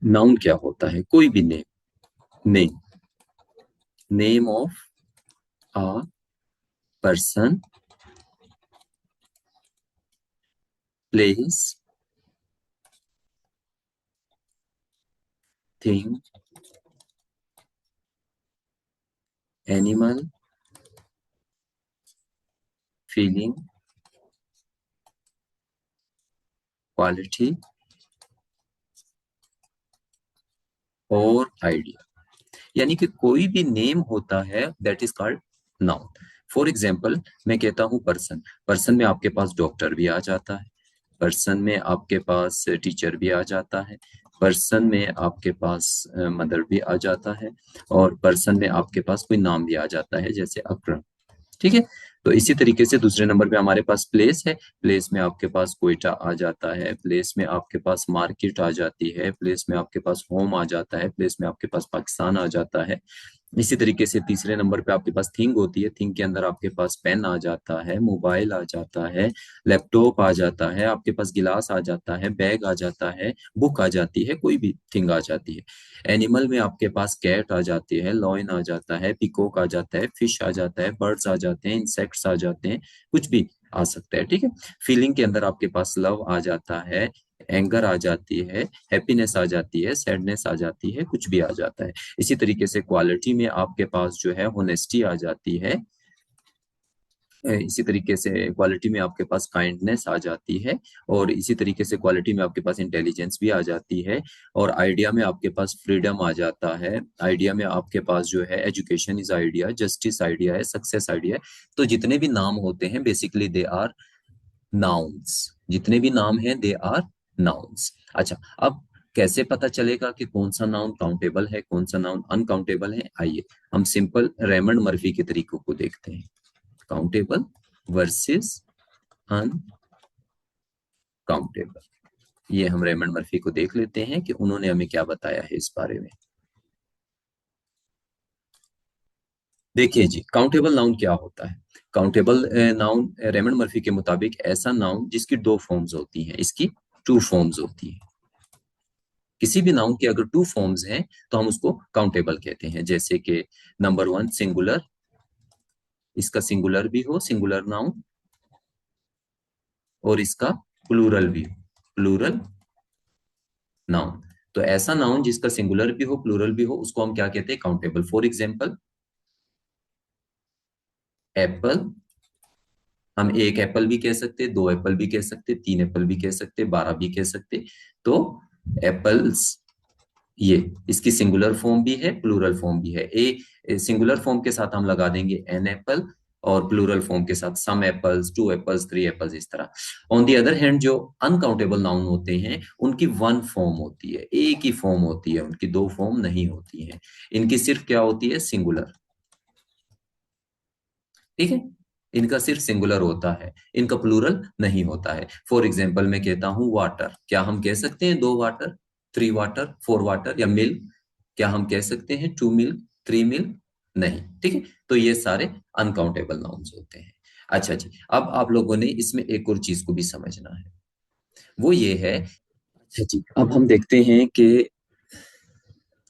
Noun क्या होता है? कोई भी name, name, name of a person, place, thing, animal, feeling, quality और आइडिया। यानी कि कोई भी नेम होता है that is called noun. For example, मैं कहता हूँ पर्सन, पर्सन में आपके पास डॉक्टर भी आ जाता है, पर्सन में आपके पास टीचर भी आ जाता है, पर्सन में आपके पास मदर भी आ जाता है, और पर्सन में आपके पास कोई नाम भी आ जाता है जैसे अकरम। ठीक है। तो इसी तरीके से दूसरे नंबर पे हमारे पास प्लेस है, प्लेस में आपके पास कोयटा आ जाता है, प्लेस में आपके पास मार्केट आ जाती है, प्लेस में आपके पास होम आ जाता है, प्लेस में आपके पास पाकिस्तान आ जाता है। इसी तरीके से तीसरे नंबर पे आपके पास थिंग होती है, थिंग के अंदर आपके पास पेन आ जाता है, मोबाइल आ जाता है, लैपटॉप आ जाता है, आपके पास गिलास आ जाता है, बैग आ जाता है, बुक आ जाती है, कोई भी थिंग आ जाती है। एनिमल में आपके पास कैट आ जाती है, लॉयन आ जाता है, पिकॉक आ जाता है, फिश आ जाता है, बर्ड्स आ जाते हैं, इंसेक्ट्स आ जाते हैं, कुछ भी आ सकता है। ठीक है। फीलिंग के अंदर आपके पास लव आ जाता है, एंगर आ जाती है, हैप्पीनेस आ जाती है, सैडनेस आ जाती है, कुछ भी आ जाता है। इसी तरीके से क्वालिटी में आपके पास जो है होनेस्टी आ जाती है, इसी तरीके से क्वालिटी में आपके पास काइंडनेस आ जाती है, और इसी तरीके से क्वालिटी में आपके पास इंटेलिजेंस भी आ जाती है, और आइडिया में आपके पास फ्रीडम आ जाता है, आइडिया में आपके पास जो है education is idea, justice idea है, सक्सेस आइडिया है। तो जितने भी नाम होते हैं बेसिकली दे आर नाउन्स, जितने भी नाम हैं दे आर नाउन्स। अच्छा, अब कैसे पता चलेगा कि कौन सा नाउन काउंटेबल है, कौन सा नाउन अनकाउंटेबल है? आइए हम सिंपल रेमंड मर्फी के तरीकों को देखते हैं। काउंटेबल वर्सेस अनकाउंटेबल, ये हम रेमंड मर्फी को देख लेते हैं कि उन्होंने हमें क्या बताया है इस बारे में। देखिए जी, काउंटेबल नाउन क्या होता है? काउंटेबल नाउन रेमंड मर्फी के मुताबिक ऐसा नाउन जिसकी दो फॉर्म्स होती हैं, इसकी टू फॉर्म्स होती हैं। किसी भी नाउन के अगर टू फॉर्म्स हैं तो हम उसको काउंटेबल कहते हैं। जैसे कि नंबर वन सिंगुलर, इसका सिंगुलर भी हो सिंगुलर नाउन, और इसका प्लूरल भी हो प्लूरल नाउन। तो ऐसा नाउन जिसका सिंगुलर भी हो प्लूरल भी हो उसको हम क्या कहते हैं? काउंटेबल। फॉर एग्जाम्पल, एप्पल, हम एक एप्पल भी कह सकते, दो एप्पल भी कह सकते, तीन एप्पल भी कह सकते, 12 भी कह सकते। तो एप्पल्स, ये इसकी सिंगुलर फॉर्म भी है प्लूरल फॉर्म भी है। ए सिंगुलर फॉर्म के साथ हम लगा देंगे एन एप्पल, और प्लूरल फॉर्म के साथ some apples, two apples, three apples, इस तरह। ऑन दी अदर हैंड जो अनकाउंटेबल नाउन होते हैं उनकी वन फॉर्म होती है, एक ही फॉर्म होती है, उनकी दो फॉर्म नहीं होती है। इनकी सिर्फ क्या होती है? सिंगुलर। ठीक है। इनका सिर्फ सिंगुलर होता है, इनका प्लूरल नहीं होता है। फॉर एग्जाम्पल, मैं कहता हूं वाटर, क्या हम कह सकते हैं दो water, three water, four water? या मिल्क, क्या हम कह सकते हैं टू मिल्क, थ्री मिल्क? नहीं। ठीक है। तो ये सारे अनकाउंटेबल नाउन्स होते हैं। अच्छा जी, अब आप लोगों ने इसमें एक और चीज को भी समझना है, वो ये है। अच्छा जी, अब हम देखते हैं कि,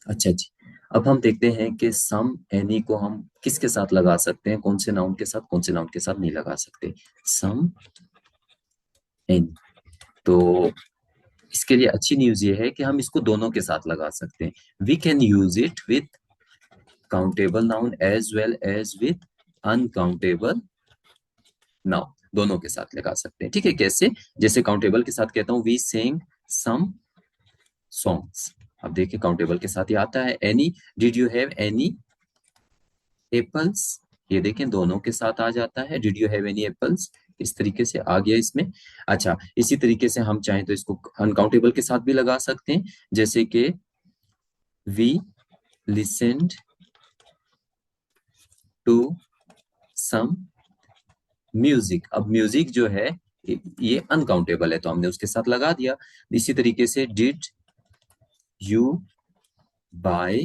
अच्छा जी, अब हम देखते हैं कि सम एनी को हम किसके साथ लगा सकते हैं, कौन से नाउन के साथ, कौन से नाउन के साथ नहीं लगा सकते। सम एनी, तो इसके लिए अच्छी न्यूज ये है कि हम इसको दोनों के साथ लगा सकते हैं। We can use it with countable noun as well as with uncountable noun, दोनों के साथ लगा सकते हैं। ठीक है, कैसे? जैसे काउंटेबल के साथ कहता हूं वी सिंग सम सॉन्ग्स। अब देखिए काउंटेबल के साथ ये आता है any, did you have any apples, ये देखें दोनों के साथ आ जाता है, did you have any apples, इस तरीके से आ गया इसमें। अच्छा, इसी तरीके से हम चाहें तो इसको अनकाउंटेबल के साथ भी लगा सकते हैं, जैसे कि we listened to some music. अब म्यूजिक जो है ये अनकाउंटेबल है तो हमने उसके साथ लगा दिया। इसी तरीके से did you buy,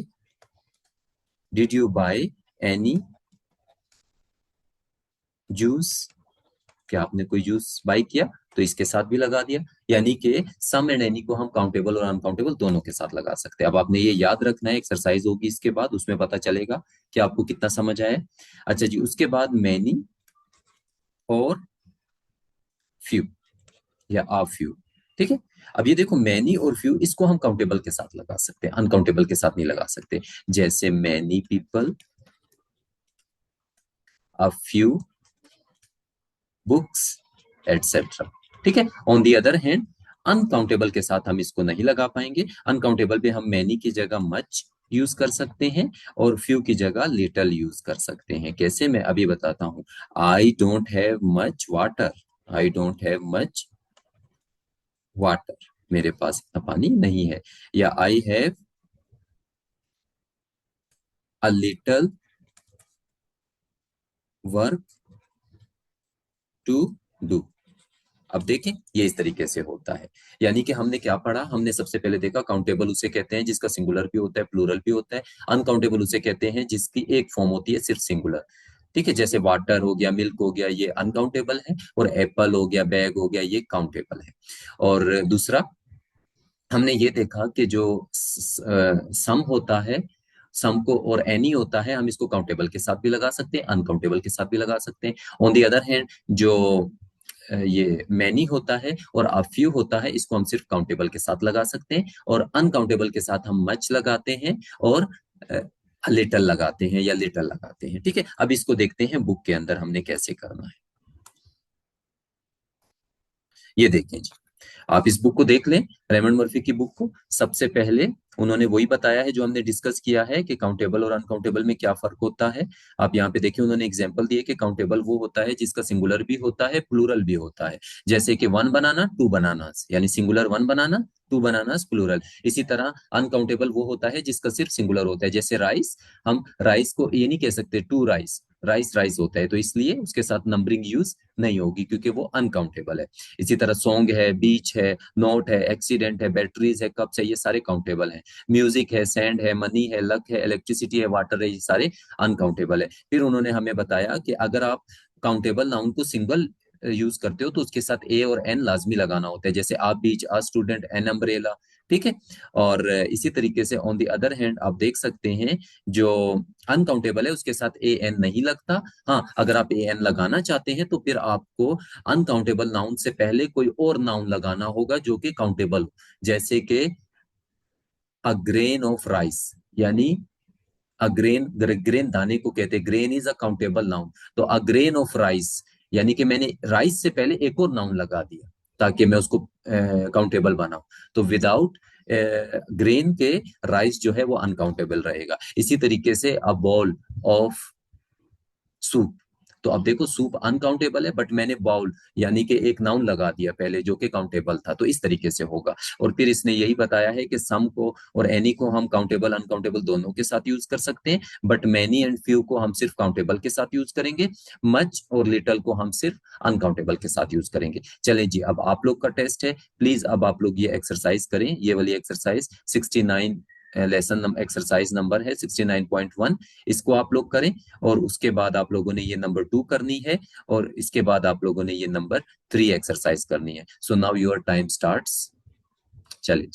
did you buy any juice, क्या आपने कोई जूस बाय किया? तो इसके साथ भी लगा दिया, यानी कि सम एंड एनी को हम काउंटेबल और अनकाउंटेबल दोनों के साथ लगा सकते हैं। अब आपने ये याद रखना है, एक्सरसाइज होगी इसके बाद, उसमें पता चलेगा कि आपको कितना समझ आया। अच्छा जी, उसके बाद मैनी और फ्यू या आ फ्यू। ठीक है, अब ये देखो मैनी और फ्यू, इसको हम काउंटेबल के साथ लगा सकते हैं, अनकाउंटेबल के साथ नहीं लगा सकते। जैसे many people, a few books, etcetera. ठीक है, on the other hand uncountable के साथ हम इसको नहीं लगा पाएंगे। अनकाउंटेबल पे हम मैनी की जगह मच यूज कर सकते हैं और फ्यू की जगह लिटल यूज कर सकते हैं। कैसे, मैं अभी बताता हूं। I don't have much water, I don't have much water, मेरे पास इतना पानी नहीं है। या I have a little work to do. अब देखें, ये इस तरीके से होता है। यानी कि हमने क्या पढ़ा, हमने सबसे पहले देखा काउंटेबल उसे कहते हैं जिसका सिंगुलर भी होता है, प्लूरल भी होता है। अनकाउंटेबल उसे कहते हैं जिसकी एक फॉर्म होती है, सिर्फ सिंगुलर। ठीक है, जैसे वाटर हो गया, मिल्क हो गया, ये अनकाउंटेबल है, और एप्पल हो गया, बैग हो गया, ये काउंटेबल है। और दूसरा हमने ये देखा कि जो सम होता है, सम को और एनी होता है, हम इसको काउंटेबल के साथ भी लगा सकते हैं, अनकाउंटेबल के साथ भी लगा सकते हैं। ऑन दी अदर हैंड जो ये मैनी होता है और अ फ्यू होता है, इसको हम सिर्फ काउंटेबल के साथ लगा सकते हैं, और अनकाउंटेबल के साथ हम मच लगाते हैं और लिटल लगाते हैं या लिटल लगाते हैं। ठीक है, अब इसको देखते हैं बुक के अंदर हमने कैसे करना है। ये देखें जी, आप इस बुक को देख लें, रेमंड मर्फी की बुक को। सबसे पहले उन्होंने वही बताया है जो हमने डिस्कस किया है कि काउंटेबल और अनकाउंटेबल में क्या फर्क होता है। आप यहाँ पे देखिए, उन्होंने एग्जांपल दिए कि काउंटेबल वो होता है जिसका सिंगुलर भी होता है, प्लूरल भी होता है। जैसे कि वन बनाना, टू बनानास, यानी singular one banana, two bananas plural. इसी तरह अनकाउंटेबल वो होता है जिसका सिर्फ सिंगुलर होता है, जैसे राइस। हम राइस को ये नहीं कह सकते टू राइस, राइस राइस होता है, तो इसलिए उसके साथ नंबरिंग यूज नहीं होगी क्योंकि वो अनकाउंटेबल है। इसी तरह सॉन्ग है, बीच है, नोट है, एक्सीडेंट है, बैटरीज है, कप्स है, ये सारे काउंटेबल हैं। म्यूजिक है, सैंड है, मनी है, लक है, इलेक्ट्रिसिटी है, वाटर है, ये सारे अनकाउंटेबल है। फिर उन्होंने हमें बताया कि अगर आप काउंटेबल नाउन को सिंगल यूज करते हो तो उसके साथ ए और एन लाजमी लगाना होता है, जैसे आप बीच, आ स्टूडेंट, एन अम्ब्रेला। ठीक है, और इसी तरीके से ऑन द अदर हैंड आप देख सकते हैं जो अनकाउंटेबल है उसके साथ ए एन नहीं लगता। हाँ, अगर आप ए एन लगाना चाहते हैं तो फिर आपको अनकाउंटेबल नाउन से पहले कोई और नाउन लगाना होगा जो कि काउंटेबल हो, जैसे कि अ ग्रेन ऑफ राइस, यानी अग्रेन, ग्रेन दाने को कहते हैं, grain is a countable noun. तो अ ग्रेन ऑफ राइस, यानी कि मैंने राइस से पहले एक और नाउन लगा दिया ताकि मैं उसको काउंटेबल बनाऊं। तो विदाउट ग्रेन के राइस जो है वो अनकाउंटेबल रहेगा। इसी तरीके से अ बॉल ऑफ सूप, तो अब देखो सूप अनकाउंटेबल है बट मैंने बाउल यानी कि एक नाउन लगा दिया पहले जो कि काउंटेबल था, तो इस तरीके से होगा। और फिर इसने यही बताया है कि सम को और एनी को हम काउंटेबल अनकाउंटेबल दोनों के साथ यूज कर सकते हैं, बट मैनी एंड फ्यू को हम सिर्फ काउंटेबल के साथ यूज करेंगे। मच और लिटल को हम सिर्फ अनकाउंटेबल के साथ यूज करेंगे। चलें जी, अब आप लोग का टेस्ट है, प्लीज अब आप लोग ये एक्सरसाइज करें, ये वाली एक्सरसाइज 69, लेसन एक्सरसाइज नंबर है 69.1, इसको आप लोग करें। और उसके बाद आप लोगों ने ये नंबर 2 करनी है, और इसके बाद आप लोगों ने ये नंबर 3 एक्सरसाइज करनी है। So now your time starts. चलिए।